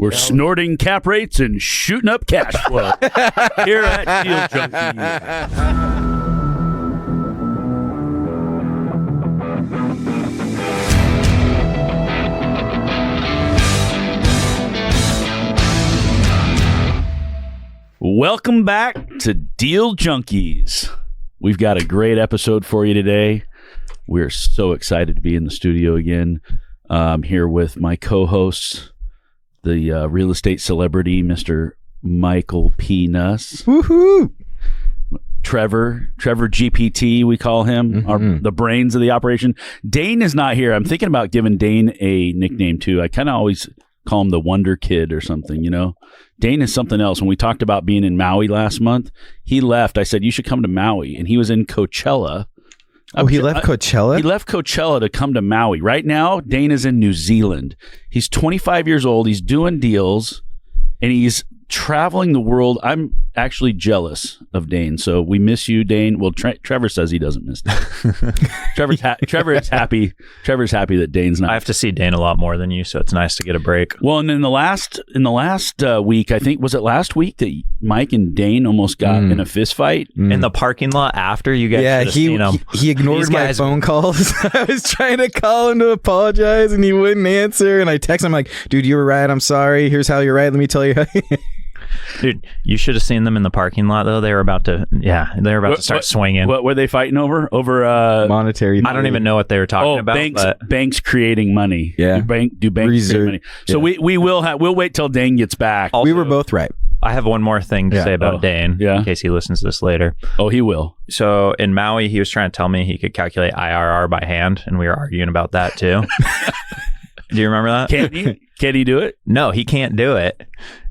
We're snorting cap rates and shooting up cash flow here at Deal Junkies. Welcome back to Deal Junkies. We've got a great episode for you today. We're so excited to be in the studio again. I'm here with my co-hosts, the real estate celebrity, Mr. Michael P. Nuss. Woohoo! Trevor GPT, we call him, the brains of the operation. Dane is not here. I'm thinking about giving Dane a nickname too. I kind of always call him the Wonder Kid or something, you know? Dane is something else. When we talked about being in Maui last month, he left. I said, you should come to Maui. And he was in Coachella. Oh, he left Coachella? He left Coachella to come to Maui. Right now, Dane is in New Zealand. He's 25 years old. He's doing deals, and he's traveling the world. I'm actually jealous of Dane. So we miss you, Dane. Well, Trevor says he doesn't miss Dane. Trevor is happy. Trevor's happy that Dane's not. I have to see Dane a lot more than you, so it's nice to get a break. Well, and in the last week, I think, was it last week that Mike and Dane almost got in a fist fight in the parking lot after you guys? Yeah, he ignored my phone calls. I was trying to call him to apologize, and he wouldn't answer. And I texted him like, "Dude, you were right. I'm sorry. Here's how you're right. Let me tell you." Dude, you should have seen them in the parking lot, though. They were about to start swinging. What were they fighting over? Monetary. I don't even know what they were talking about. Banks creating money. Yeah. Do banks create money? So we'll wait till Dane gets back. Also, we were both right. I have one more thing to say about Dane, in case he listens to this later. Oh, he will. So in Maui, he was trying to tell me he could calculate IRR by hand, and we were arguing about that too. Do you remember that? Can he do it? No, he can't do it.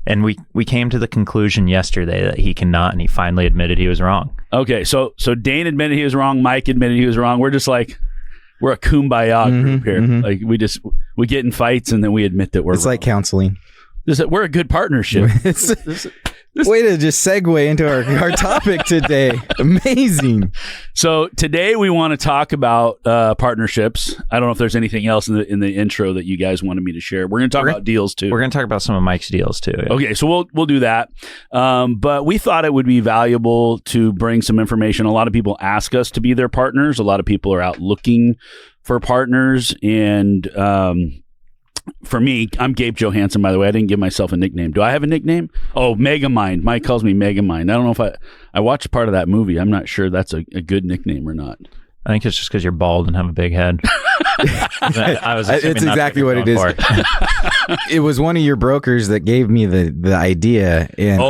And we came to the conclusion yesterday that he cannot, and he finally admitted he was wrong. Okay, so Dane admitted he was wrong. Mike admitted he was wrong. We're just like, we're a kumbaya group here. Like we get in fights and then we admit that we're wrong. It's like counseling. We're a good partnership. Way to just segue into our topic today. Amazing. So today we want to talk about partnerships. I don't know if there's anything else in the intro that you guys wanted me to share. We're going to talk about deals too. We're going to talk about some of Mike's deals too. Yeah. Okay, so we'll do that. But we thought it would be valuable to bring some information. A lot of people ask us to be their partners. A lot of people are out looking for partners, and for me, I'm Gabe Johansson, by the way. I didn't give myself a nickname. Do I have a nickname? Oh, Megamind. Mike calls me Megamind. I don't know if I watched part of that movie. I'm not sure that's a good nickname or not. I think it's just because you're bald and have a big head. It's exactly what it is. It was one of your brokers that gave me the idea. And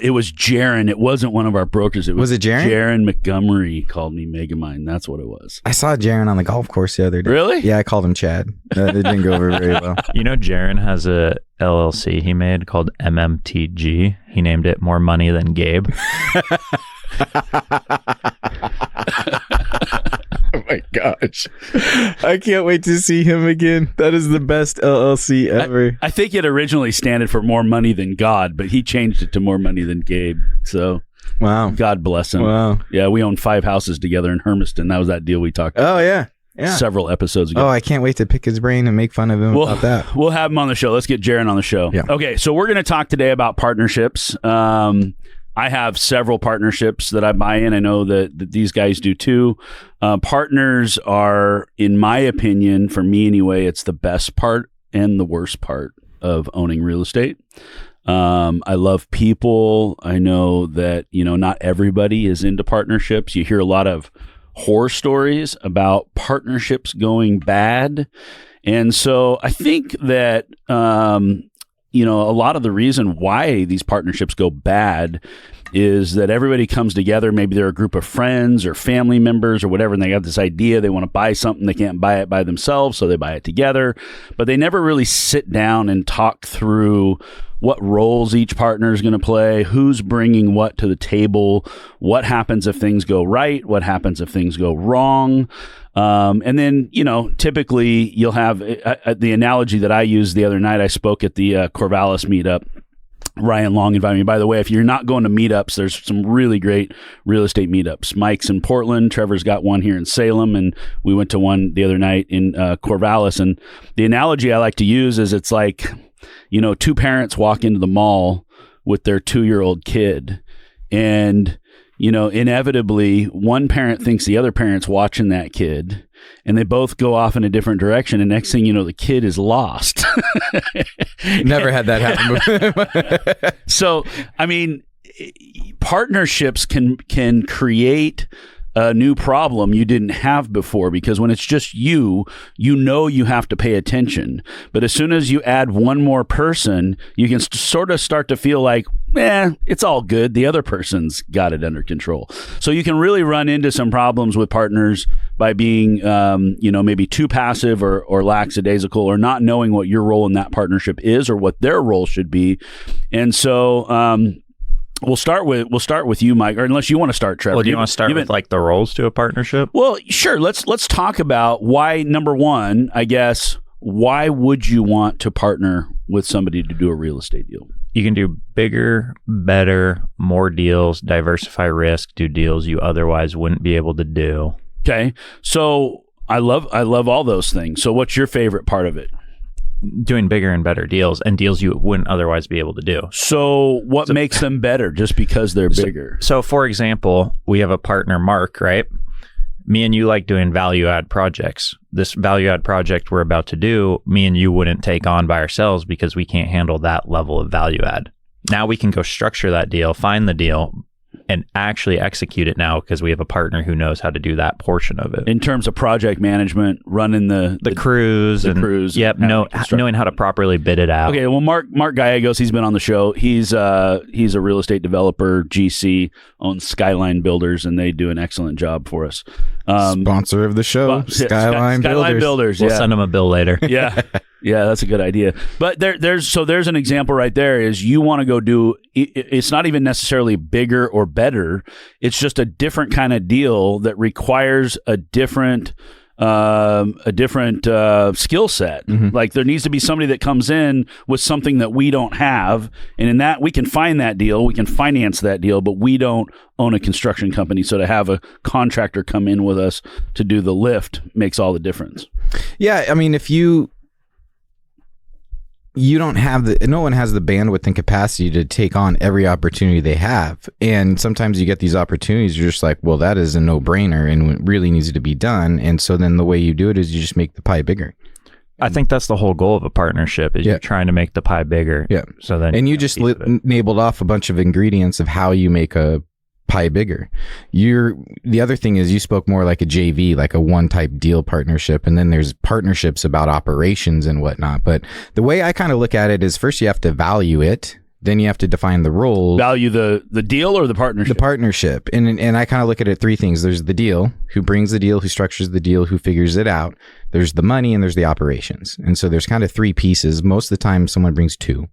it was Jaron. It wasn't one of our brokers. Was it Jaron? Jaron Montgomery called me Megamind. That's what it was. I saw Jaron on the golf course the other day. Really? Yeah, I called him Chad. It didn't go over very well. You know, Jaron has a LLC he made called MMTG. He named it More Money Than Gabe. Oh my gosh. I can't wait to see him again. That is the best LLC ever. I think it originally standed for More Money Than God, but he changed it to More Money Than Gabe. So, wow. God bless him. Wow. Yeah, we own 5 houses together in Hermiston. That was that deal we talked about. Oh, yeah. Several episodes ago. Oh, I can't wait to pick his brain and make fun of him about that. We'll have him on the show. Let's get Jaron on the show. Yeah. Okay, so we're going to talk today about partnerships. I have several partnerships that I buy in. I know that these guys do too. Partners are, in my opinion, for me anyway, it's the best part and the worst part of owning real estate. I love people. I know that, not everybody is into partnerships. You hear a lot of horror stories about partnerships going bad. And so I think that, a lot of the reason why these partnerships go bad is that everybody comes together. Maybe they're a group of friends or family members or whatever, and they got this idea. They want to buy something. They can't buy it by themselves, so they buy it together. But they never really sit down and talk through what roles each partner is going to play, who's bringing what to the table, what happens if things go right, what happens if things go wrong. And then, typically you'll have the analogy that I used the other night. I spoke at the Corvallis meetup. Ryan Long invited me. By the way, if you're not going to meetups, there's some really great real estate meetups. Mike's in Portland. Trevor's got one here in Salem, and we went to one the other night in Corvallis. And the analogy I like to use is it's like two parents walk into the mall with their 2-year-old kid, and inevitably one parent thinks the other parent's watching that kid, and they both go off in a different direction, and next thing you know, the kid is lost. Never had that happen before. So, partnerships can create a new problem you didn't have before, because when it's just you have to pay attention. But as soon as you add one more person, you can sort of start to feel like, it's all good. The other person's got it under control. So you can really run into some problems with partners by being, maybe too passive or lackadaisical, or not knowing what your role in that partnership is or what their role should be. And so, We'll start with you, Mike, or unless you want to start, Trevor. Well, do you want to start with like the roles to a partnership? Well, sure. Let's talk about why. Number one, I guess, why would you want to partner with somebody to do a real estate deal? You can do bigger, better, more deals, diversify risk, do deals you otherwise wouldn't be able to do. Okay, so I love all those things. So, what's your favorite part of it? Doing bigger and better deals, and deals you wouldn't otherwise be able to do. So what makes them better just because they're bigger? So for example, we have a partner, Mark, right? Me and you like doing value add projects. This value add project we're about to do, me and you wouldn't take on by ourselves because we can't handle that level of value add. Now we can go structure that deal, find the deal, and actually execute it now because we have a partner who knows how to do that portion of it. In terms of project management, running the crews. Yep, knowing how to properly bid it out. Okay, well, Mark Gallegos, he's been on the show. He's a real estate developer, GC, owns Skyline Builders, and they do an excellent job for us. Sponsor of the show, Skyline Builders. We'll send them a bill later. Yeah. Yeah, that's a good idea. But there's an example right there is you want to go do, it's not even necessarily bigger or better. It's just a different kind of deal that requires a different skill set. Mm-hmm. Like there needs to be somebody that comes in with something that we don't have. And in that, we can find that deal, we can finance that deal, but we don't own a construction company. So to have a contractor come in with us to do the lift makes all the difference. Yeah, if you don't have no one has the bandwidth and capacity to take on every opportunity they have. And sometimes you get these opportunities, you're just like, well, that is a no-brainer and it really needs to be done. And so then the way you do it is you just make the pie bigger. I think that's the whole goal of a partnership is you're trying to make the pie bigger. Yeah. So then, and you just nabled off a bunch of ingredients of how you make a pie bigger. The other thing is you spoke more like a JV, like a one type deal partnership, and then there's partnerships about operations and whatnot. But the way I kind of look at it is first you have to value it, then you have to define the role. Value the deal or the partnership? The partnership. And I kind of look at it three things. There's the deal, who brings the deal, who structures the deal, who figures it out. There's the money, and there's the operations. And so there's kind of three pieces. Most of the time someone brings two.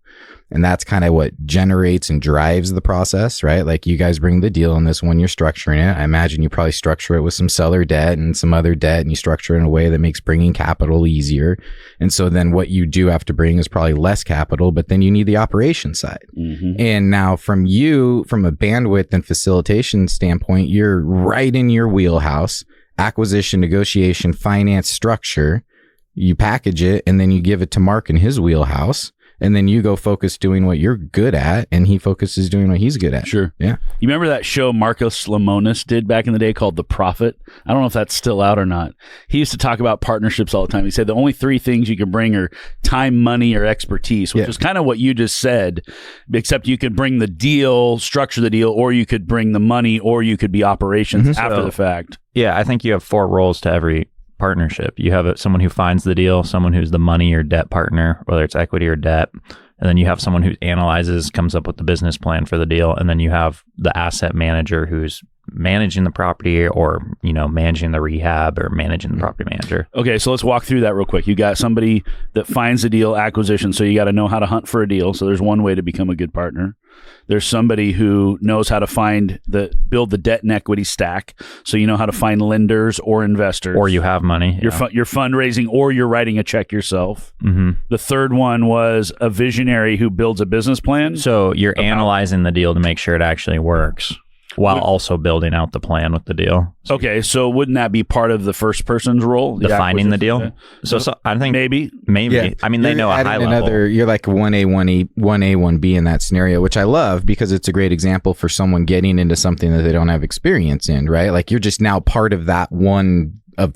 And that's kind of what generates and drives the process, right? Like you guys bring the deal on this one, you're structuring it. I imagine you probably structure it with some seller debt and some other debt, and you structure it in a way that makes bringing capital easier. And so then what you do have to bring is probably less capital, but then you need the operation side. Mm-hmm. And now from a bandwidth and facilitation standpoint, you're right in your wheelhouse. Acquisition, negotiation, finance, structure. You package it and then you give it to Mark in his wheelhouse. And then you go focus doing what you're good at, and he focuses doing what he's good at. Sure. Yeah. You remember that show Marcos Lemonis did back in the day called The Prophet? I don't know if that's still out or not. He used to talk about partnerships all the time. He said the only three things you can bring are time, money, or expertise, which is kind of what you just said, except you could bring the deal, structure the deal, or you could bring the money, or you could be operations after the fact. Yeah, I think you have four roles to every partnership. You have someone who finds the deal, someone who's the money or debt partner, whether it's equity or debt, and then you have someone who analyzes, comes up with the business plan for the deal, and then you have the asset manager who's managing the property or managing the rehab or managing the property manager. Okay, so let's walk through that real quick. You got somebody that finds the deal, acquisition, so you got to know how to hunt for a deal. So there's one way to become a good partner. There's somebody who knows how to build the debt and equity stack. So you know how to find lenders or investors. Or you have money. You're fundraising or you're writing a check yourself. Mm-hmm. The third one was a visionary who builds a business plan. So you're analyzing the deal to make sure it actually works. while also building out the plan with the deal. Okay, so wouldn't that be part of the first person's role? Defining the deal? So I think maybe. Yeah. I mean, they know a high level. You're like 1A, 1A, 1B in that scenario, which I love because it's a great example for someone getting into something that they don't have experience in, right? Like you're just now part of that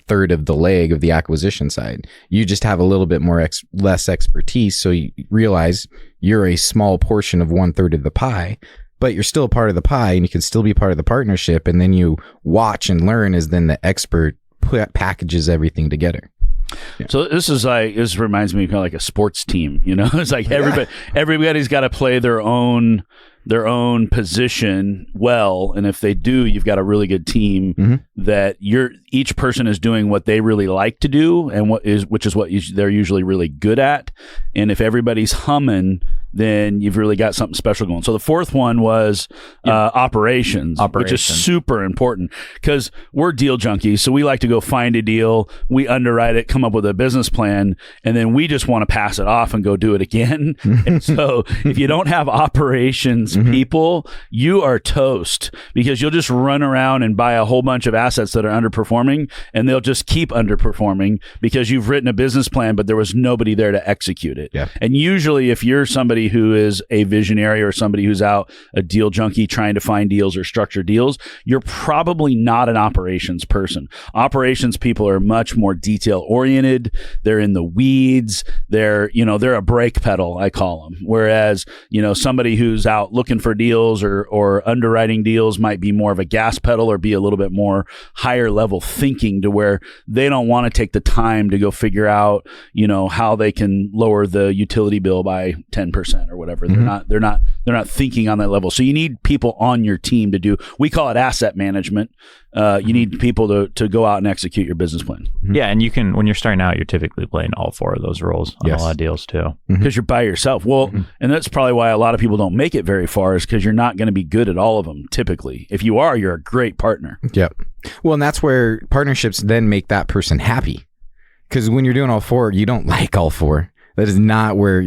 third of the leg of the acquisition side. You just have a little bit more less expertise, so you realize you're a small portion of 1/3 of the pie, but you're still part of the pie and you can still be part of the partnership, and then you watch and learn as then the expert packages everything together. Yeah. So this reminds me kind of like a sports team, it's like everybody's got to play their own position well, and if they do, you've got a really good team that each person is doing what they really like to do and which is what they're usually really good at, and if everybody's humming, then you've really got something special going. So the fourth one was operations, which is super important because we're deal junkies. So we like to go find a deal, we underwrite it, come up with a business plan, and then we just want to pass it off and go do it again. And so if you don't have operations people, you are toast because you'll just run around and buy a whole bunch of assets that are underperforming, and they'll just keep underperforming because you've written a business plan, but there was nobody there to execute it. Yeah. And usually if you're somebody who is a visionary or somebody who's out a deal junkie trying to find deals or structure deals, you're probably not an operations person. Operations people are much more detail oriented. They're in the weeds. They're a brake pedal, I call them. Whereas, somebody who's out looking for deals or underwriting deals might be more of a gas pedal or be a little bit more higher level thinking to where they don't want to take the time to go figure out, how they can lower the utility bill by 10% or whatever. They're not thinking on that level. So you need people on your team to do, we call it asset management. You need people to go out and execute your business plan. Yeah. And you can, when you're starting out, you're typically playing all four of those roles on a lot of deals too. Because you're by yourself. Well, and that's probably why a lot of people don't make it very far, is because you're not going to be good at all of them typically. If you are, you're a great partner. Yep. Well, and that's where partnerships then make that person happy. Because when you're doing all four, you don't like all four. That is not where,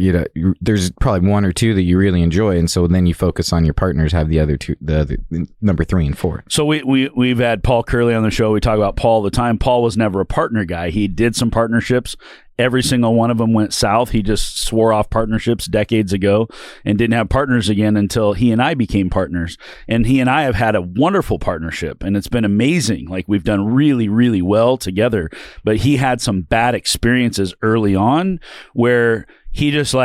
there's probably one or two that you really enjoy. And so then you focus on your partners, have the other two, the number 3 and 4. So we've had Paul Curley on the show. We talk about Paul all the time. Paul was never a partner guy. He did some partnerships. Every single one of them went south. He just swore off partnerships decades ago and didn't have partners again until he and I became partners. And he and I have had a wonderful partnership, and it's been amazing. Like, we've done really, really well together. But he had some bad experiences early on where he just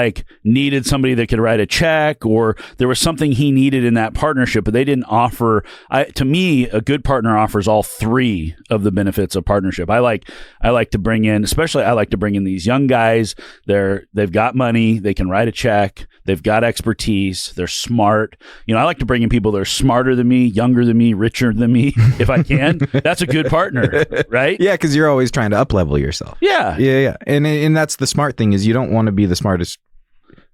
needed somebody that could write a check, or there was something he needed in that partnership, but they didn't offer. To me, a good partner offers all 3 of the benefits of partnership. I like to bring in, especially I like to bring in these young guys. They've got money, they can write a check, they've got expertise, they're smart. I like to bring in people that are smarter than me, younger than me, richer than me, if I can. That's a good partner, right? Yeah, because you're always trying to up-level yourself. Yeah. And that's the smart thing, is you don't want to be the smartest.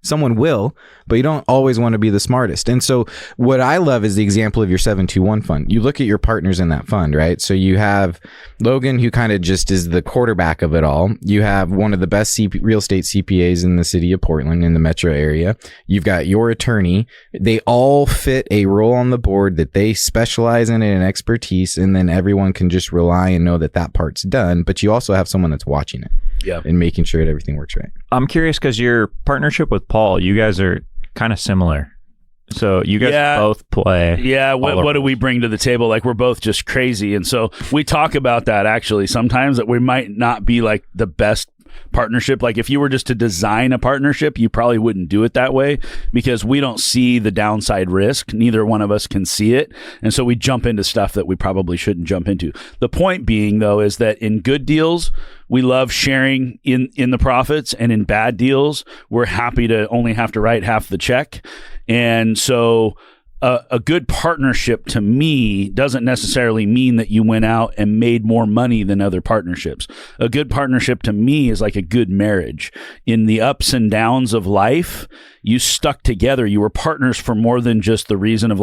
Someone will, but you don't always want to be the smartest. And so what I love is the example of your 721 fund. You look at your partners in that fund, right? So you have Logan, who kind of just is the quarterback of it all. You have one of the best real estate CPAs in the city of Portland, in the metro area. You've got your attorney. They all fit a role on the board that they specialize in and expertise, and then everyone can just rely and know that part's done. But you also have someone that's watching it. Yeah. And making sure that everything works right. I'm curious because your partnership with Paul, you guys are kind of similar. So you guys both play. Yeah. What do we bring to the table? We're both just crazy. And so we talk about that actually sometimes, that we might not be the best partnership. If you were just to design a partnership, you probably wouldn't do it that way because we don't see the downside risk. Neither one of us can see it. And so we jump into stuff that we probably shouldn't jump into. The point being, though, is that in good deals, we love sharing in the profits, and in bad deals, we're happy to only have to write half the check. And so a good partnership to me doesn't necessarily mean that you went out and made more money than other partnerships. A good partnership to me is like a good marriage. In the ups and downs of life, you stuck together. You were partners for more than just the reason of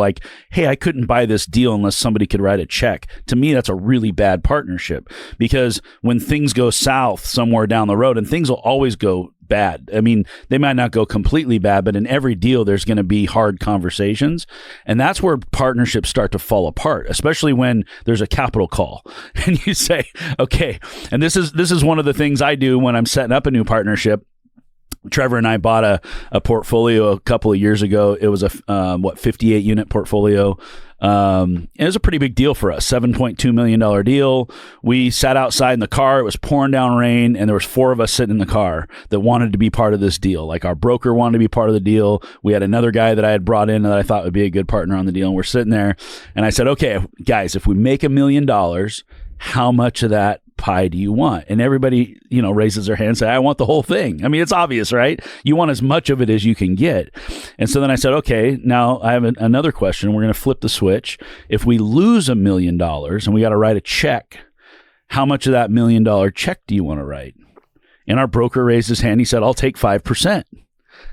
hey, I couldn't buy this deal unless somebody could write a check. To me, that's a really bad partnership, because when things go south somewhere down the road, and things will always go bad. I mean, they might not go completely bad, but in every deal, there's going to be hard conversations. And that's where partnerships start to fall apart, especially when there's a capital call and you say, okay, and this is one of the things I do when I'm setting up a new partnership. Trevor and I bought a portfolio a couple of years ago. It was a 58 unit portfolio. And it was a pretty big deal for us, $7.2 million deal. We sat outside in the car. It was pouring down rain, and there was 4 of us sitting in the car that wanted to be part of this deal. Like, our broker wanted to be part of the deal. We had another guy that I had brought in that I thought would be a good partner on the deal. And we're sitting there, and I said, okay, guys, if we make $1 million, how much of that pie do you want? And everybody, raises their hand and say, I want the whole thing. I mean, it's obvious, right? You want as much of it as you can get. And so then I said, okay, now I have another question. We're going to flip the switch. If we lose $1 million and we got to write a check, how much of that $1 million check do you want to write? And our broker raised his hand. He said, I'll take 5%.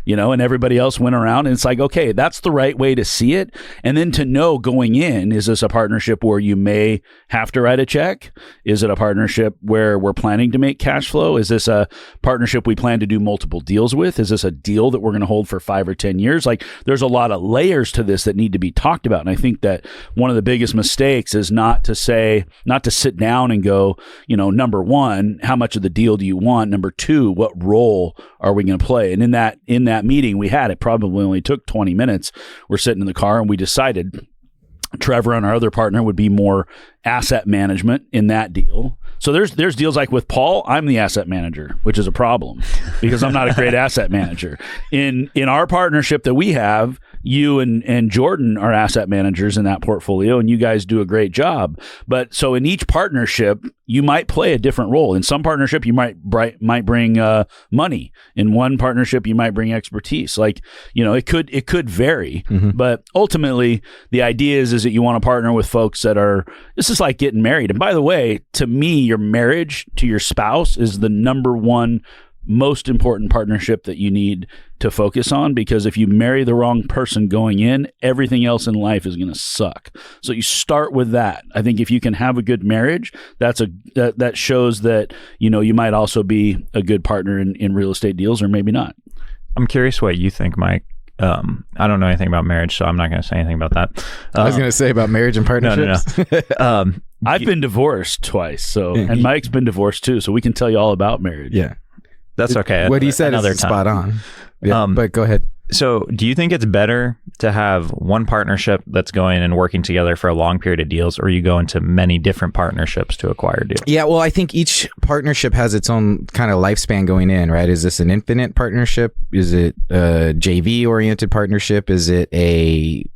And everybody else went around, and it's like, okay, that's the right way to see it. And then to know going in, is this a partnership where you may have to write a check? Is it a partnership where we're planning to make cash flow? Is this a partnership we plan to do multiple deals with? Is this a deal that we're going to hold for 5 or 10 years? Like, there's a lot of layers to this that need to be talked about. And I think that one of the biggest mistakes is not to sit down and go, number one, how much of the deal do you want? Number two, what role are we going to play? And in that meeting we had, it probably only took 20 minutes. We're sitting in the car and we decided Trevor and our other partner would be more asset management in that deal. So there's deals like with Paul, I'm the asset manager, which is a problem because I'm not a great asset manager. In our partnership that we have, you and Jordan are asset managers in that portfolio, and you guys do a great job. But so in each partnership, you might play a different role. In some partnership, you might bring money. In one partnership, you might bring expertise. Like, it could vary. Mm-hmm. But ultimately, the idea is that you want to partner with folks that are. This is like getting married. And by the way, to me, your marriage to your spouse is the number one most important partnership that you need to focus on, because if you marry the wrong person going in, everything else in life is going to suck. So you start with that. I think if you can have a good marriage, that shows that, you might also be a good partner in real estate deals, or maybe not. I'm curious what you think, Mike. I don't know anything about marriage, so I'm not going to say anything about that. I was going to say about marriage and partnerships. No. I've been divorced twice, and Mike's been divorced too, so we can tell you all about marriage. Yeah. That's okay. What he said is spot on. Yeah, but go ahead. So do you think it's better to have one partnership that's going and working together for a long period of deals, or you go into many different partnerships to acquire deals? Yeah, well, I think each partnership has its own kind of lifespan going in, right? Is this an infinite partnership? Is it a JV-oriented partnership? Is it a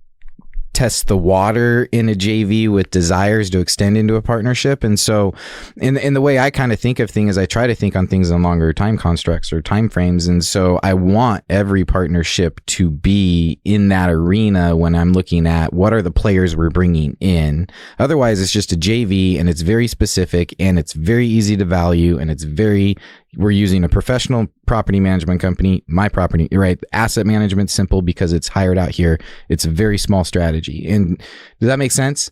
test the water in a JV with desires to extend into a partnership? And so in the way I kind of think of things, I try to think on things in longer time constructs or time frames. And so I want every partnership to be in that arena when I'm looking at what are the players we're bringing in. Otherwise, it's just a JV, and it's very specific, and it's very easy to value, and we're using a professional property management company, my property, right? Asset management, simple because it's hired out here. It's a very small strategy. And does that make sense?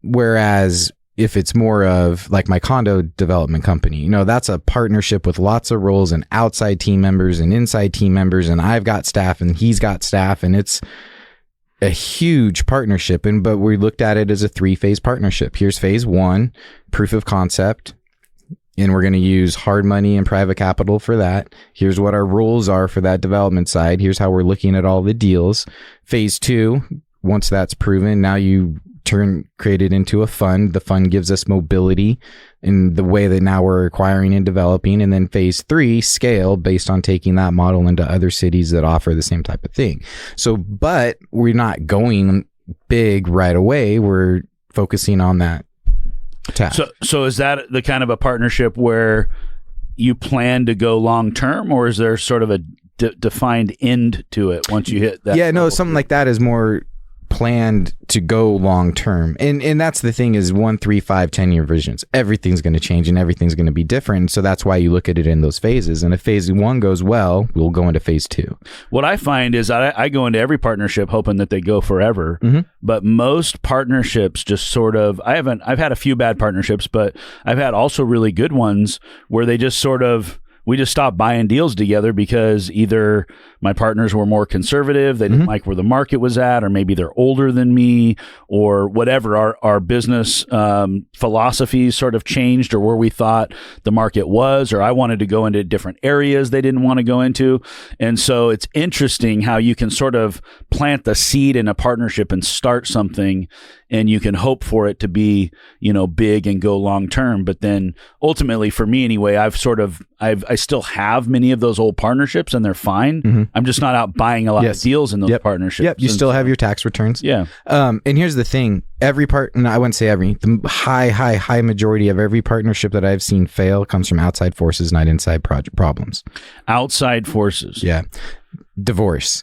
Whereas if it's more of like my condo development company, that's a partnership with lots of roles and outside team members and inside team members. And I've got staff and he's got staff, and it's a huge partnership. But we looked at it as a 3-phase partnership. Here's phase 1, proof of concept. And we're going to use hard money and private capital for that. Here's what our rules are for that development side. Here's how we're looking at all the deals. Phase 2, once that's proven, now you create it into a fund. The fund gives us mobility in the way that now we're acquiring and developing. And then phase 3, scale based on taking that model into other cities that offer the same type of thing. So, but we're not going big right away. We're focusing on that. So is that the kind of a partnership where you plan to go long term, or is there sort of a defined end to it once you hit that? Yeah, no, something like that is more planned to go long term. And that's the thing is 1, 3, 5, 10-year visions. Everything's going to change and everything's going to be different. So that's why you look at it in those phases. And if phase 1 goes well, we'll go into phase 2. What I find is I go into every partnership hoping that they go forever. Mm-hmm. But most partnerships just sort of, I've had a few bad partnerships, but I've had also really good ones where they just sort of, we just stopped buying deals together because either my partners were more conservative, they didn't like where the market was at, or maybe they're older than me, or whatever. Our business philosophies sort of changed, or where we thought the market was, or I wanted to go into different areas they didn't want to go into. And so it's interesting how you can sort of plant the seed in a partnership and start something, and you can hope for it to be, big and go long term. But then ultimately, for me anyway, I still have many of those old partnerships, and they're fine. I'm just not out buying a lot of deals in those partnerships. Yep. You still have your tax returns. Yeah. And here's the thing: I wouldn't say every. The high majority of every partnership that I've seen fail comes from outside forces, not inside problems. Outside forces. Yeah. Divorce,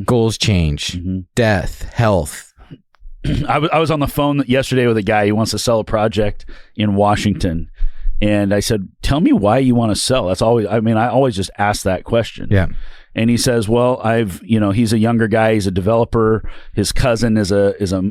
goals change, death, health. I was on the phone yesterday with a guy who wants to sell a project in Washington. And I said, tell me why you want to sell. I always just ask that question. Yeah. And he says, well, he's a younger guy. He's a developer. His cousin is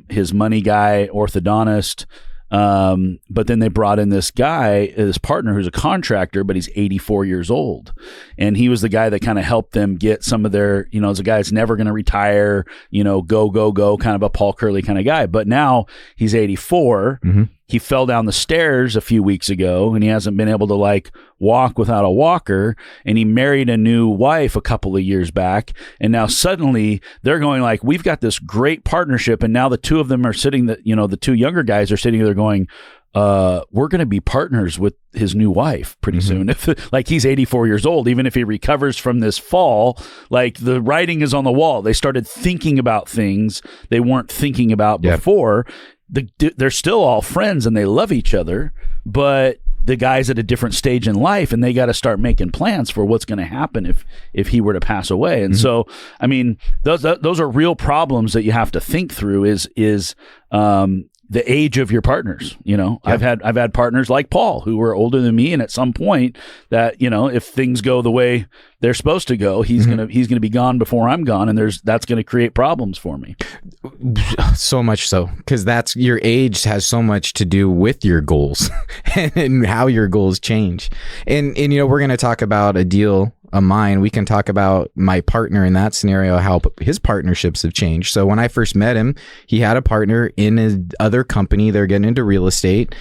his money guy, orthodontist. But then they brought in this partner who's a contractor, but he's 84 years old. And he was the guy that kind of helped them get some of their, as a guy that's never going to retire, go, kind of a Paul Curley kind of guy. But now he's 84. He fell down the stairs a few weeks ago, and he hasn't been able to walk without a walker. And he married a new wife a couple of years back. And now suddenly they're going we've got this great partnership. And now the two of them are sitting, the two younger guys are sitting there going, we're going to be partners with his new wife pretty soon. If he's 84 years old, even if he recovers from this fall, the writing is on the wall. They started thinking about things they weren't thinking about before. They're still all friends and they love each other, but the guy's at a different stage in life, and they got to start making plans for what's going to happen if he were to pass away. And so, those are real problems that you have to think through. Is the age of your partners. I've had partners like Paul who were older than me, and at some point that if things go the way they're supposed to go, he's gonna be gone before I'm gone, and that's gonna create problems for me. So much so, because that's your age has so much to do with your goals and how your goals change. And we're gonna talk about a deal of mine. We can talk about my partner in that scenario, how his partnerships have changed. So when I first met him, he had a partner in his other company. They're getting into real estate,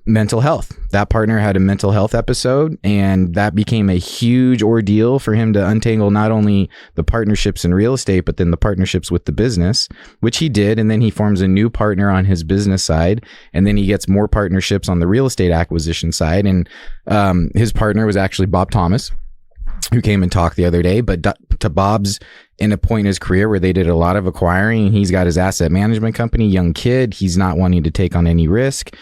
mental health. That partner had a mental health episode, and that became a huge ordeal for him to untangle not only the partnerships in real estate, but then the partnerships with the business, which he did. And then he forms a new partner on his business side, and then he gets more partnerships on the real estate acquisition side. And his partner was actually Bob Thomas, who came and talked the other day. But to Bob's in a point in his career where they did a lot of acquiring, he's got his asset management company, young kid, he's not wanting to take on any risk.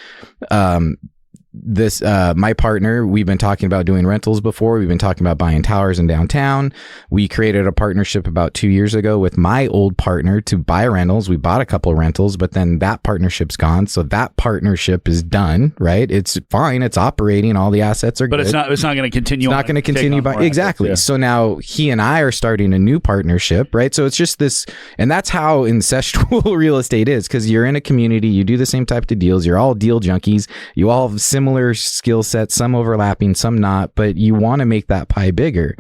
My partner, we've been talking about doing rentals before. We've been talking about buying towers in downtown. We created a partnership about 2 years ago with my old partner to buy rentals. We bought a couple of rentals, but then that partnership's gone. So that partnership is done, right? It's fine. It's operating. All the assets are good. But it's not going to continue. It's not going to continue. Exactly. Assets, yeah. So now he and I are starting a new partnership, right? So it's just this, and that's how incestual real estate is, because you're in a community, you do the same type of deals. You're all deal junkies. You all have similar skill sets, some overlapping, some not, but you want to make that pie bigger.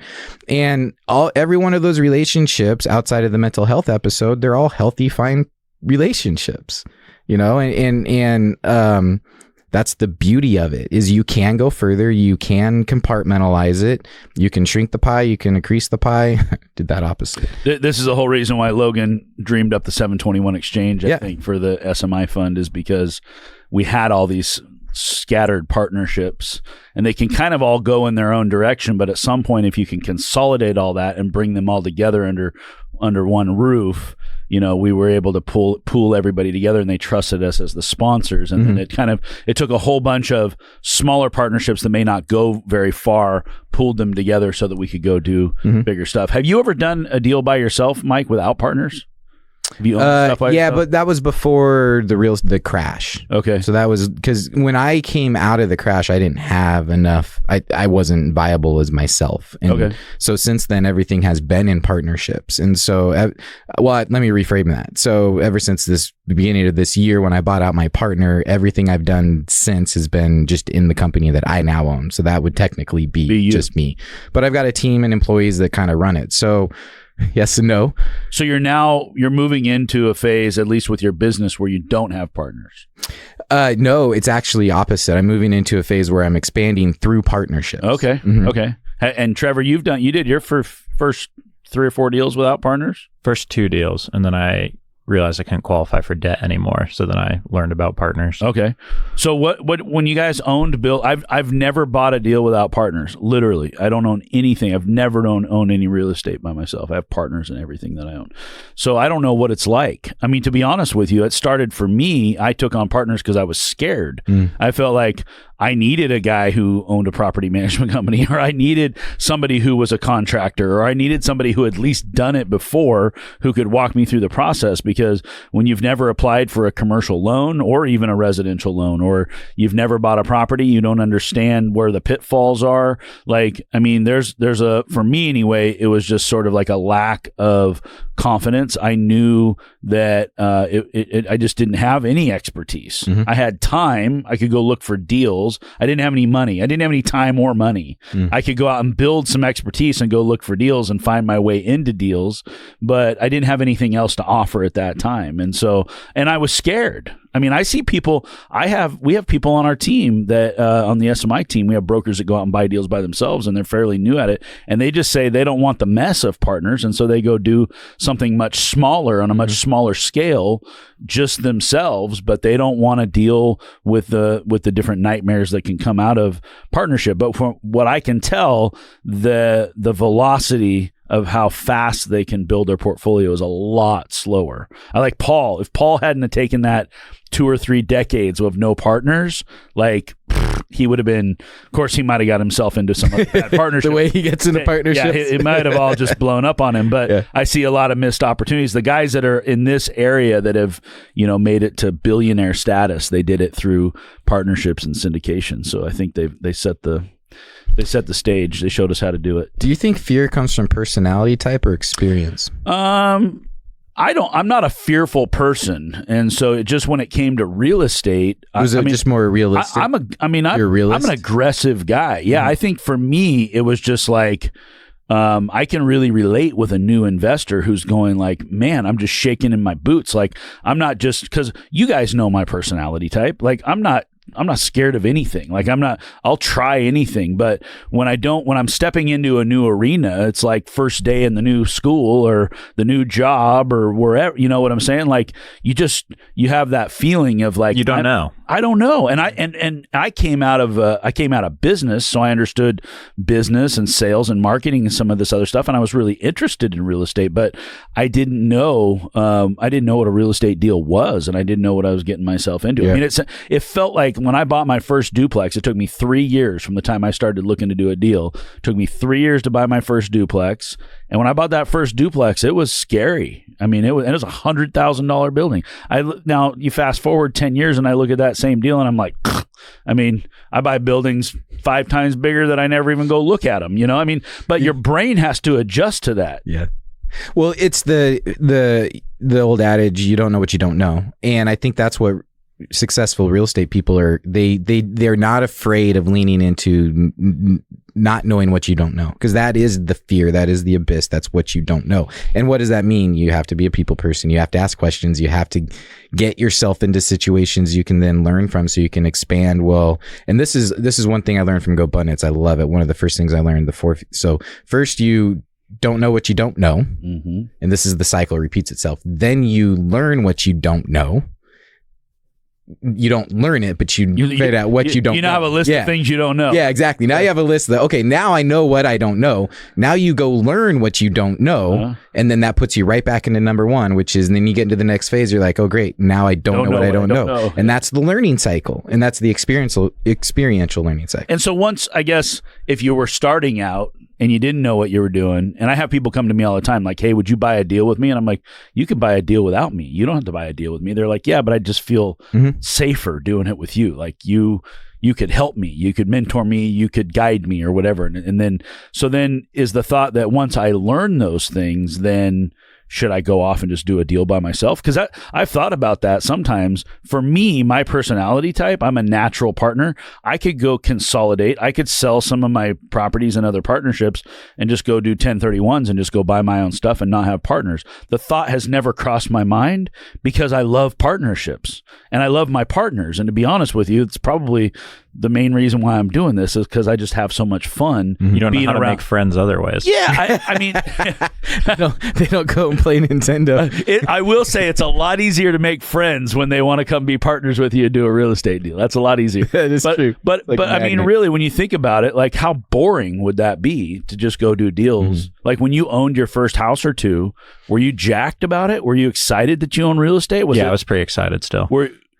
And every one of those relationships outside of the mental health episode, they're all healthy, fine relationships, and that's the beauty of it, is you can go further, you can compartmentalize it, you can shrink the pie, you can increase the pie. Did that opposite. This is the whole reason why Logan dreamed up the 721 exchange, I think, for the SMI fund, is because we had all these scattered partnerships, and they can kind of all go in their own direction, but at some point, if you can consolidate all that and bring them all together under one roof, we were able to pool everybody together, and they trusted us as the sponsors. And then it took a whole bunch of smaller partnerships that may not go very far, pulled them together so that we could go do bigger stuff. Have you ever done a deal by yourself, Mike, without partners? Have you owned stuff by yourself? But that was before the crash. Okay. So that was because when I came out of the crash, I didn't have enough. I wasn't viable as myself. And Okay. so since then, everything has been in partnerships. And so, let me reframe that. So ever since the beginning of this year, when I bought out my partner, everything I've done since has been just in the company that I now own. So that would technically be just me. But I've got a team and employees that kind of run it. So yes and no. So you're moving into a phase, at least with your business, where you don't have partners. No, it's actually opposite. I'm moving into a phase where I'm expanding through partnerships. Okay. Mhm. Okay. And Trevor, you did your first 3 or 4 deals without partners? First 2 deals, and then I realized I couldn't qualify for debt anymore. So then I learned about partners. Okay. So what when you guys owned Bill, I've never bought a deal without partners. Literally. I don't own anything. I've never owned any real estate by myself. I have partners in everything that I own. So I don't know what it's like. I mean, to be honest with you, it started for me. I took on partners because I was scared. I felt like I needed a guy who owned a property management company, or I needed somebody who was a contractor, or I needed somebody who had at least done it before, who could walk me through the process. Because when you've never applied for a commercial loan or even a residential loan, or you've never bought a property, you don't understand where the pitfalls are. Like, I mean, for me anyway, it was just sort of like a lack of confidence. I knew that I just didn't have any expertise. I had time. I could go look for deals. I didn't have any money. I didn't have any time or money. I could go out and build some expertise and go look for deals and find my way into deals, but I didn't have anything else to offer at that time. And I was scared. I mean, I see people, we have people on our team that, on the SMI team, we have brokers that go out and buy deals by themselves, and they're fairly new at it. And they just say they don't want the mess of partners. And so they go do something much smaller on a much smaller scale, just themselves, but they don't want to deal with the different nightmares that can come out of partnership. But from what I can tell, the velocity of how fast they can build their portfolio is a lot slower. I like Paul. If Paul hadn't have taken that 2 or 3 decades of no partners, like he would have been, of course, he might have got himself into some bad partnership. The way he gets into partnerships. Yeah, it might have all just blown up on him. But I see a lot of missed opportunities. The guys that are in this area that have, made it to billionaire status, they did it through partnerships and syndication. So I think they set the stage. They showed us how to do it. Do you think fear comes from personality type or experience? I'm not a fearful person. And so it just, when it came to real estate, Was it just more realistic? I'm an aggressive guy. Yeah. I think for me, it was just like, I can really relate with a new investor who's going like, man, I'm just shaking in my boots. Like, I'm not just, because you guys know my personality type. Like, I'm not scared of anything. Like, I'll try anything. But when I'm stepping into a new arena, it's like first day in the new school or the new job or wherever, you know what I'm saying? Like, you have that feeling of like, you don't know. I don't know. And I came out of business. So I understood business and sales and marketing and some of this other stuff. And I was really interested in real estate, but I didn't know what a real estate deal was. And I didn't know what I was getting myself into. Yeah. I mean, it felt like when I bought my first duplex, it took me 3 years from the time I started looking to do a deal. It took me 3 years to buy my first duplex. And when I bought that first duplex, it was scary. I mean, it was a $100,000 building. Now you fast forward 10 years and I look at that same deal and I'm like, I mean, I buy buildings 5 times bigger that I never even go look at them, I mean, but your brain has to adjust to that. Yeah. Well, it's the old adage, you don't know what you don't know. And I think that's what successful real estate people are. They're not afraid of leaning into not knowing what you don't know, because that is the fear, that is the abyss, that's what you don't know. And what does that mean? You have to be a people person, you have to ask questions, you have to get yourself into situations you can then learn from so you can expand. Well, and this is one thing I learned from GoBundance. I love it. One of the first things I learned, so first you don't know what you don't know, and this is the cycle, repeats itself. Then you learn what you don't know. You don't learn it, but you figure out what you don't know. You now have a list of things you don't know. Yeah, exactly. Now you have a list that, okay, now I know what I don't know. Now you go learn what you don't know, and then that puts you right back into number 1, which is, and then you get into the next phase, you're like, oh, great, now I don't know what I don't know. And that's the learning cycle, and that's the experiential learning cycle. And so once, I guess, if you were starting out and you didn't know what you were doing. And I have people come to me all the time like, hey, would you buy a deal with me? And I'm like, you could buy a deal without me. You don't have to buy a deal with me. They're like, yeah, but I just feel safer doing it with you. Like you could help me, you could mentor me, you could guide me or whatever. And then is the thought that once I learn those things, then should I go off and just do a deal by myself? Because I've thought about that sometimes. For me, my personality type, I'm a natural partner. I could go consolidate. I could sell some of my properties and other partnerships and just go do 1031s and just go buy my own stuff and not have partners. The thought has never crossed my mind because I love partnerships and I love my partners. And to be honest with you, it's probably the main reason why I'm doing this is because I just have so much fun. You don't know how to around. make friends otherwise. Yeah, I mean, they don't go and play Nintendo. I will say it's a lot easier to make friends when they want to come be partners with you and do a real estate deal. That's a lot easier. That is true. But I mean, really, when you think about it, like how boring would that be to just go do deals? Like when you owned your first house or two, were you jacked about it? Were you excited that you own real estate? I was pretty excited still.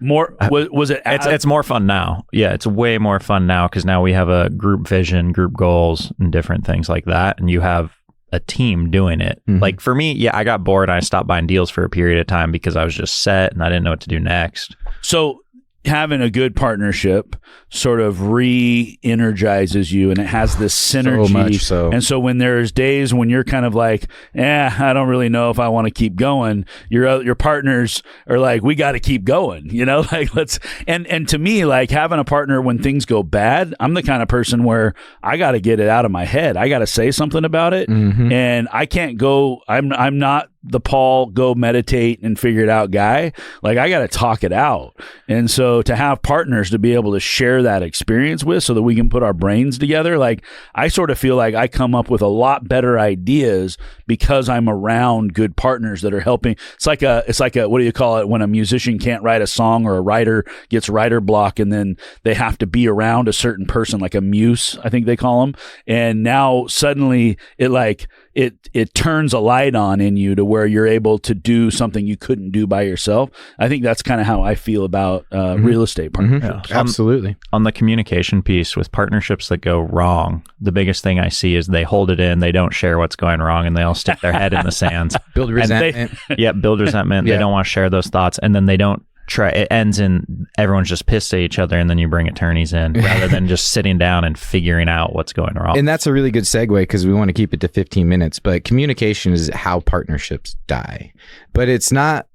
Was it? It's more fun now. Yeah, it's way more fun now because now we have a group vision, group goals, and different things like that. And you have a team doing it. Like for me, yeah, I got bored and I stopped buying deals for a period of time because I was just set and I didn't know what to do next. So having a good partnership sort of re-energizes you and it has this synergy. So much so. And so when there's days when you're kind of like, I don't really know if I want to keep going, your partners are like, we got to keep going, like let's, and to me, like having a partner when things go bad, I'm the kind of person where I got to get it out of my head. I got to say something about it. And I can't go, I'm not the Paul go meditate and figure it out guy. Like I got to talk it out. And so to have partners to be able to share that experience with so that we can put our brains together, like I sort of feel like I come up with a lot better ideas because I'm around good partners that are helping. It's like a what do you call it when a musician can't write a song or a writer gets writer block and then they have to be around a certain person, like a muse, I think they call them. And now suddenly it turns a light on in you to where you're able to do something you couldn't do by yourself. I think that's kind of how I feel about real estate partnerships. Yeah, absolutely. On the communication piece with partnerships that go wrong, the biggest thing I see is they hold it in, they don't share what's going wrong, and they all stick their head in the sands. Build resentment. Build resentment. They don't want to share those thoughts, and then they don't try. It ends in everyone's just pissed at each other, and then you bring attorneys in rather than just sitting down and figuring out what's going wrong. And that's a really good segue because we want to keep it to 15 minutes. But communication is how partnerships die. But it's not.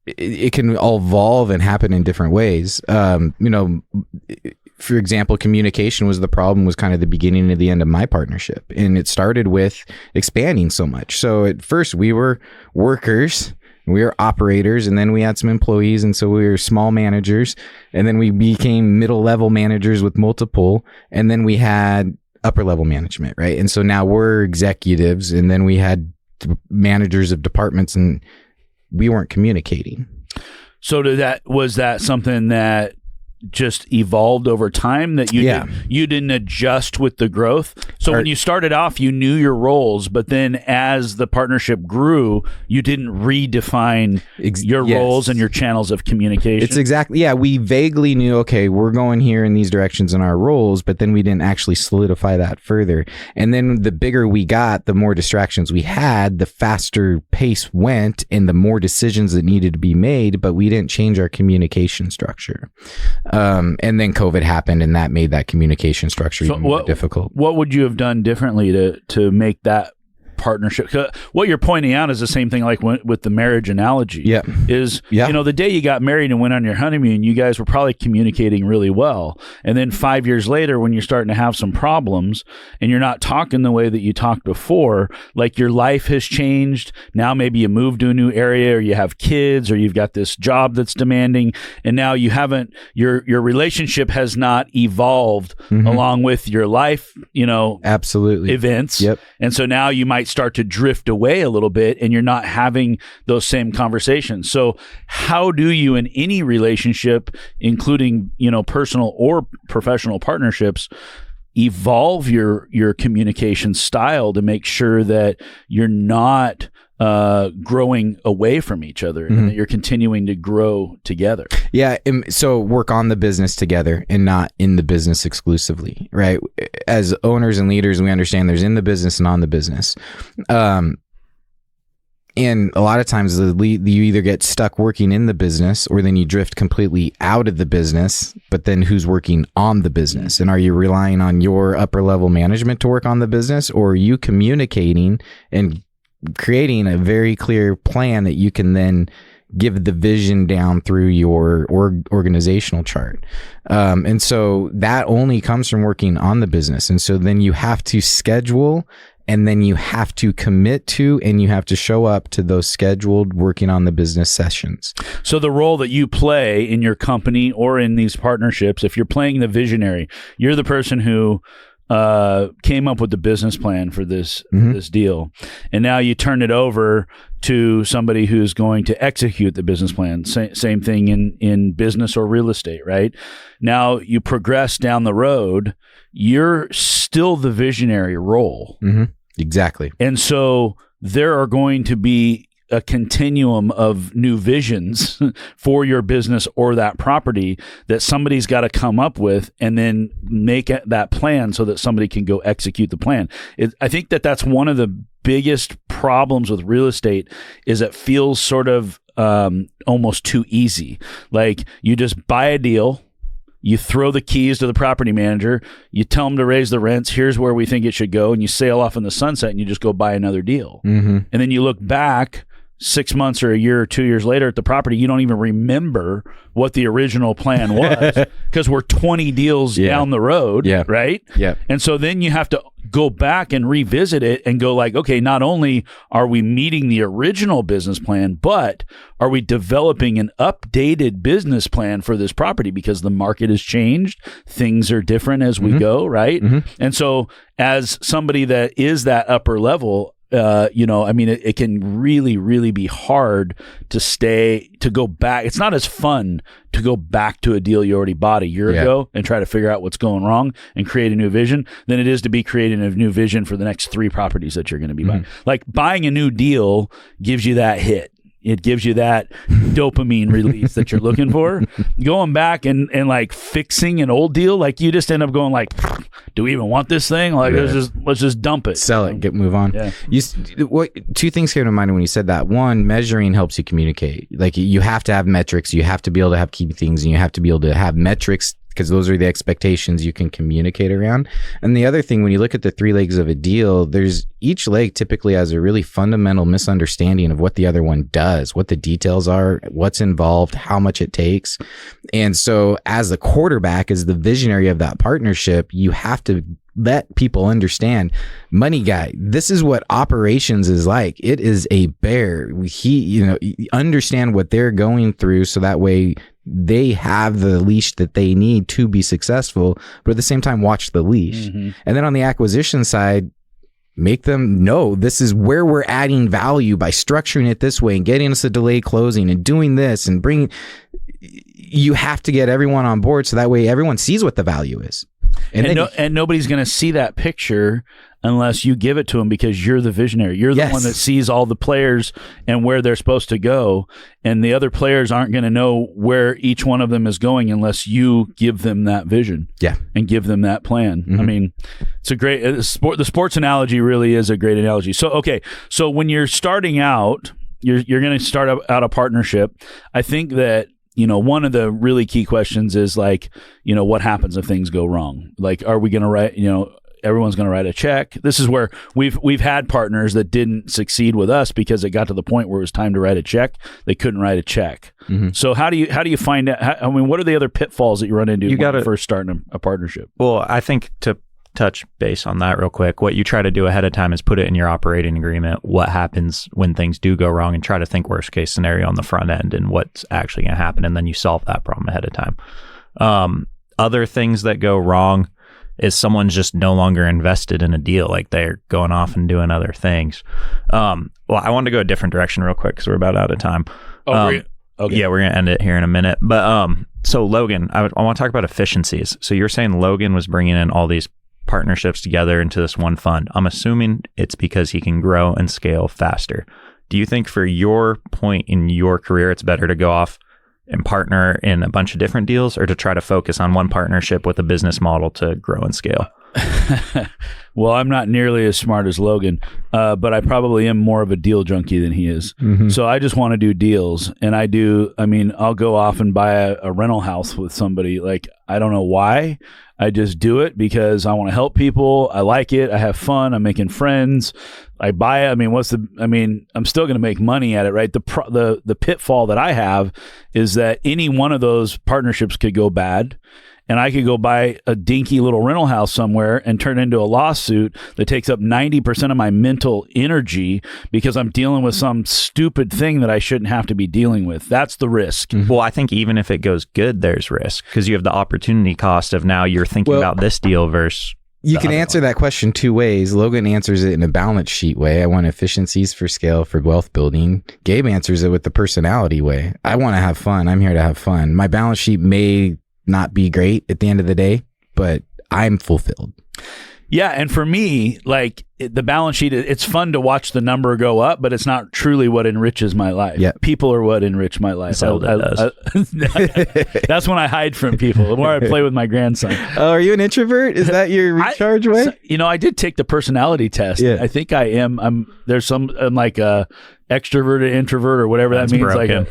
It can evolve and happen in different ways. For example, communication was kind of the beginning and the end of my partnership. And it started with expanding so much. So at first we were workers, we were operators, and then we had some employees. And so we were small managers, and then we became middle level managers with multiple. And then we had upper level management, right? And so now we're executives, and then we had managers of departments, and we weren't communicating. So was that something that just evolved over time that you didn't adjust with the growth? So when you started off, you knew your roles, but then as the partnership grew, you didn't redefine your roles and your channels of communication. It's exactly, we vaguely knew, okay, we're going here in these directions in our roles, but then we didn't actually solidify that further. And then the bigger we got, the more distractions we had, the faster pace went, and the more decisions that needed to be made, but we didn't change our communication structure. And then COVID happened, and that made that communication structure even more difficult. What would you have done differently to make that partnership? What you're pointing out is the same thing like with the marriage analogy. The day you got married and went on your honeymoon, you guys were probably communicating really well. And then 5 years later, when you're starting to have some problems and you're not talking the way that you talked before, like your life has changed. Now maybe you moved to a new area, or you have kids, or you've got this job that's demanding, and now you haven't, your relationship has not evolved along with your life, absolutely events. Yep. And so now you might start to drift away a little bit, and you're not having those same conversations. So how do you, in any relationship, including personal or professional partnerships, evolve your communication style to make sure that you're not growing away from each other, and that you're continuing to grow together. Yeah. So work on the business together and not in the business exclusively, right? As owners and leaders, we understand there's in the business and on the business. And a lot of times you either get stuck working in the business, or then you drift completely out of the business, but then who's working on the business? And are you relying on your upper level management to work on the business, or are you communicating and creating a very clear plan that you can then give the vision down through your organizational chart? And so that only comes from working on the business. And so then you have to schedule, and then you have to commit to, and you have to show up to those scheduled working on the business sessions. So the role that you play in your company or in these partnerships, if you're playing the visionary, you're the person who came up with the business plan for this deal, and now you turn it over to somebody who's going to execute the business plan. Same thing in business or real estate, right? Now you progress down the road, you're still the visionary role. Exactly. And so there are going to be a continuum of new visions for your business or that property that somebody's got to come up with, and then make that plan so that somebody can go execute the plan. I think that's one of the biggest problems with real estate, is it feels sort of almost too easy. Like you just buy a deal, you throw the keys to the property manager, you tell them to raise the rents, here's where we think it should go, and you sail off in the sunset, and you just go buy another deal. And then you look back 6 months or a year or 2 years later at the property, you don't even remember what the original plan was, because we're 20 deals down the road, right? And so then you have to go back and revisit it and go like, okay, not only are we meeting the original business plan, but are we developing an updated business plan for this property, because the market has changed, things are different as we go, right? And so as somebody that is that upper level, it can really, really be hard to go back. It's not as fun to go back to a deal you already bought a year ago and try to figure out what's going wrong and create a new vision than it is to be creating a new vision for the next 3 properties that you're going to be buying. Like buying a new deal gives you that hit. It gives you that dopamine release that you're looking for. Going back and like fixing an old deal, like you just end up going like, do we even want this thing? Like let's just dump it. Sell it, move on. Yeah. 2 things came to mind when you said that. One, measuring helps you communicate. Like you have to have metrics, you have to be able to have key things, and you have to be able to have metrics, because those are the expectations you can communicate around. And the other thing, when you look at the 3 legs of a deal, each leg typically has a really fundamental misunderstanding of what the other one does, what the details are, what's involved, how much it takes. And so as the quarterback, as the visionary of that partnership, you have to let people understand, money guy, this is what operations is like. It is a bear. Understand what they're going through, so that way they have the leash that they need to be successful, but at the same time, watch the leash. And then on the acquisition side, make them know this is where we're adding value by structuring it this way and getting us a delayed closing and doing this and you have to get everyone on board, so that way everyone sees what the value is. And nobody's going to see that picture unless you give it to them, because you're the visionary. You're the one that sees all the players and where they're supposed to go. And the other players aren't going to know where each one of them is going unless you give them that vision and give them that plan. I mean, it's a great the sports analogy really is a great analogy. So when you're starting out, you're going to start out a partnership. I think that, one of the really key questions is like, what happens if things go wrong? Like, are we going to write, everyone's going to write a check. This is where we've had partners that didn't succeed with us because it got to the point where it was time to write a check. They couldn't write a check. So how do you find out? What are the other pitfalls that you run into when you first starting a partnership? Well, I think to touch base on that real quick, what you try to do ahead of time is put it in your operating agreement, what happens when things do go wrong, and try to think worst case scenario on the front end and what's actually going to happen, and then you solve that problem ahead of time. Other things that go wrong is someone's just no longer invested in a deal, like they're going off and doing other things. Well, I wanted to go a different direction real quick because we're about out of time. Okay. Yeah, we're going to end it here in a minute. But so Logan, I want to talk about efficiencies. So you're saying Logan was bringing in all these partnerships together into this one fund. I'm assuming it's because he can grow and scale faster. Do you think for your point in your career, it's better to go off and partner in a bunch of different deals, or to try to focus on one partnership with a business model to grow and scale? Well, I'm not nearly as smart as Logan, but I probably am more of a deal junkie than he is. So I just want to do deals. And I'll go off and buy a rental house with somebody. Like, I don't know why. I just do it because I want to help people. I like it. I have fun. I'm making friends. I buy it. I'm still going to make money at it, right? The pitfall that I have is that any one of those partnerships could go bad. And I could go buy a dinky little rental house somewhere and turn it into a lawsuit that takes up 90% of my mental energy because I'm dealing with some stupid thing that I shouldn't have to be dealing with. That's the risk. Well, I think even if it goes good, there's risk because you have the opportunity cost of now you're thinking about this deal versus... You can answer that question two ways. Logan answers it in a balance sheet way. I want efficiencies for scale, for wealth building. Gabe answers it with the personality way. I want to have fun. I'm here to have fun. My balance sheet may not be great at the end of the day, but I'm fulfilled. Yeah, and for me, like the balance sheet, it's fun to watch the number go up, but it's not truly what enriches my life. Yeah. People are what enrich my life. Zelda does. That's when I hide from people. The more I play with my grandson. Oh, are you an introvert? Is that your recharge way? I did take the personality test. Yeah. I think I am. I'm like a extroverted, introvert, or whatever that means. Broken.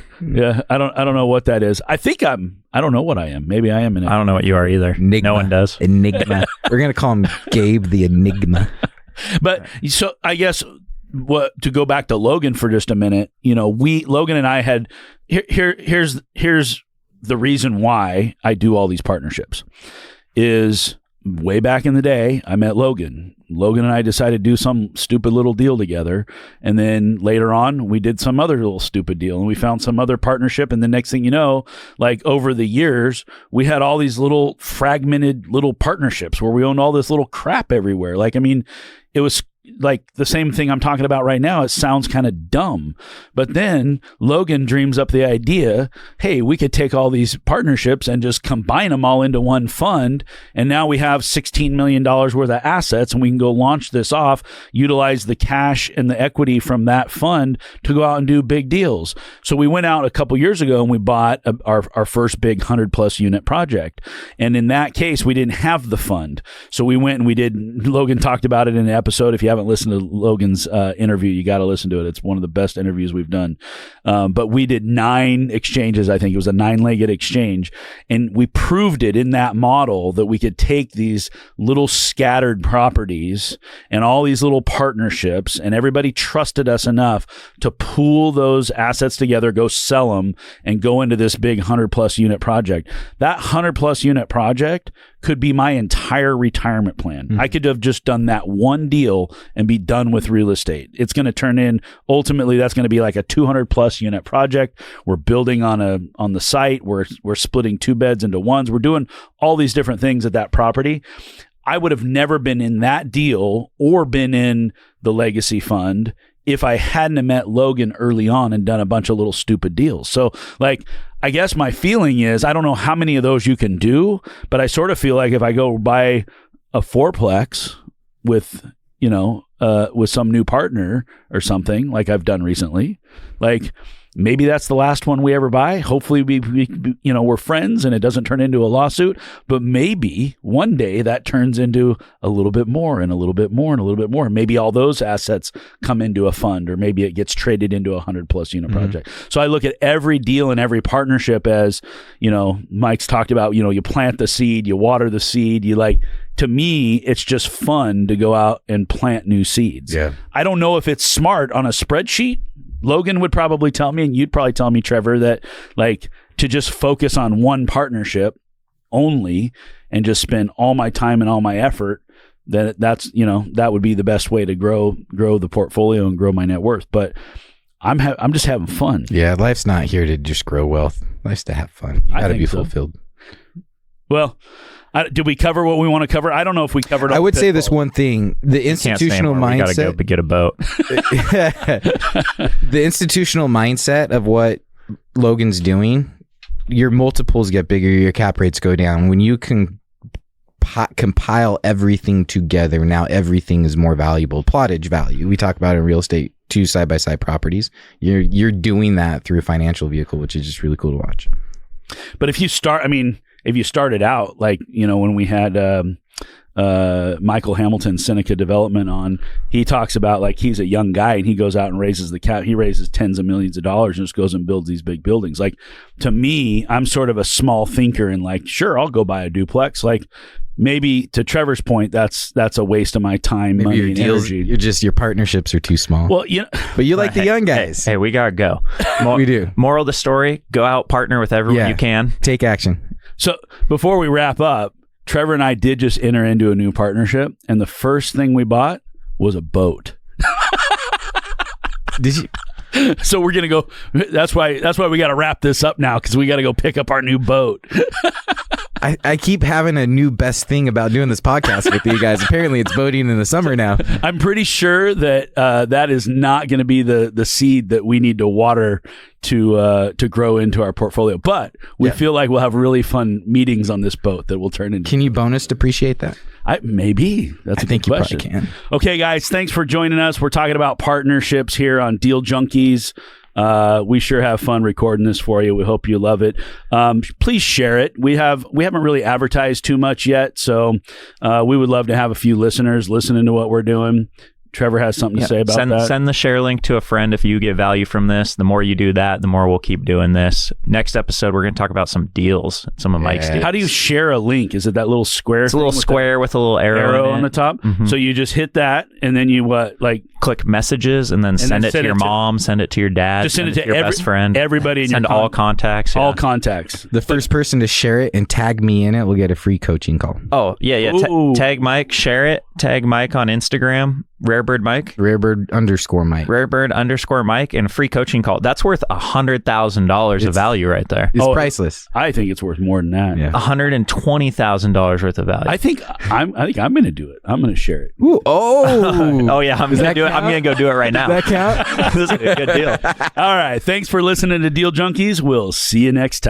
I don't know what that is. I don't know what I am. Maybe I am an. I don't know what you are either. Enigma. No one does. Enigma. We're gonna call him Gabe the Enigma. But so I guess to go back to Logan for just a minute, Logan and I had here's the reason why I do all these partnerships is way back in the day, I met Logan. Logan and I decided to do some stupid little deal together. And then later on, we did some other little stupid deal and we found some other partnership. And the next thing you know, like over the years, we had all these little fragmented little partnerships where we owned all this little crap everywhere. It was like the same thing I'm talking about right now. It sounds kind of dumb, but then Logan dreams up the idea, hey, we could take all these partnerships and just combine them all into one fund. And now we have $16 million worth of assets and we can go launch this off, utilize the cash and the equity from that fund to go out and do big deals. So we went out a couple years ago and we bought our first big 100+ unit project. And in that case, we didn't have the fund. So we went and Logan talked about it in the episode. If you haven't listened to Logan's interview, you got to listen to it. It's one of the best interviews we've done. But we did 9 exchanges. I think it was a 9-legged exchange. And we proved it in that model that we could take these little scattered properties and all these little partnerships, and everybody trusted us enough to pool those assets together, go sell them, and go into this big 100+ unit project. That 100+ unit project could be my entire retirement plan. I could have just done that one deal and be done with real estate. It's going to turn in, ultimately, that's going to be like a 200+ unit project. We're building on the site. We're splitting 2 beds into ones. We're doing all these different things at that property. I would have never been in that deal or been in the legacy fund if I hadn't met Logan early on and done a bunch of little stupid deals. So I guess my feeling is, I don't know how many of those you can do, but I sort of feel like if I go buy a 4-plex with some new partner or something like I've done recently, maybe that's the last one we ever buy. Hopefully we're friends and it doesn't turn into a lawsuit, but maybe one day that turns into a little bit more and a little bit more and a little bit more. Maybe all those assets come into a fund, or maybe it gets traded into a 100+ unit project. So I look at every deal and every partnership as, Mike's talked about, you plant the seed, you water the seed, to me, it's just fun to go out and plant new seeds. Yeah. I don't know if it's smart on a spreadsheet. Logan would probably tell me, and you'd probably tell me, Trevor, that to just focus on one partnership only and just spend all my time and all my effort, that would be the best way to grow the portfolio and grow my net worth. But I'm just having fun. Yeah, life's not here to just grow wealth. Life's to have fun. You got to be fulfilled. Well, did we cover what we want to cover? I don't know if we covered all I would say this one thing. The institutional mindset. We got to go get a boat. The institutional mindset of what Logan's doing, your multiples get bigger, your cap rates go down. When you can compile everything together, now everything is more valuable. Plottage value. We talk about it in real estate two side-by-side properties. You're doing that through a financial vehicle, which is just really cool to watch. But if you started out like, when we had Michael Hamilton, Seneca Development on, he talks about like he's a young guy and he goes out and raises he raises tens of millions of dollars and just goes and builds these big buildings. Like, to me, I'm sort of a small thinker and like, sure, I'll go buy a duplex. Like, maybe to Trevor's point, that's a waste of my time, Maybe money, your and deals, energy. your partnerships are too small. Well, but you like the young guys. Hey, we gotta go. We do. Moral of the story: go out, partner with everyone you can. Take action. So before we wrap up, Trevor and I did just enter into a new partnership, and the first thing we bought was a boat. Did you? So we're gonna go. That's why we got to wrap this up now, because we got to go pick up our new boat. I keep having a new best thing about doing this podcast with you guys. Apparently, it's boating in the summer now. I'm pretty sure that that is not going to be the seed that we need to water to grow into our portfolio. But we feel like we'll have really fun meetings on this boat that will turn into. Can you bonus depreciate that? Maybe. That's a good question. You probably can. Okay, guys, thanks for joining us. We're talking about partnerships here on Deal Junkies. We sure have fun recording this for you. We hope you love it. Please share it. We haven't really advertised too much yet, so we would love to have a few listeners listening to what we're doing. Trevor has something to say about that. Send the share link to a friend if you get value from this. The more you do that, the more we'll keep doing this. Next episode, we're going to talk about some deals, some of Mike's deals. How do you share a link? Is it that little square? It's a little square with a little arrow on the top. Mm-hmm. So you just hit that, and then you click messages, and then send it to your mom, send it to your dad, just send it to your best friend, everybody in send all contacts. All contacts. The first person to share it and tag me in it will get a free coaching call. Oh yeah. Tag Mike, share it. Tag Mike on Instagram. Rarebird Mike. Rarebird_Mike. Rarebird_Mike, and a free coaching call. That's worth $100,000 of value right there. It's priceless. I think it's worth more than that. Yeah. $120,000 worth of value. I think I'm going to do it. I'm going to share it. Ooh, oh yeah, I'm going to do it. I'm going to go do it right now. Does that count? This is a good deal. All right. Thanks for listening to Deal Junkies. We'll see you next time.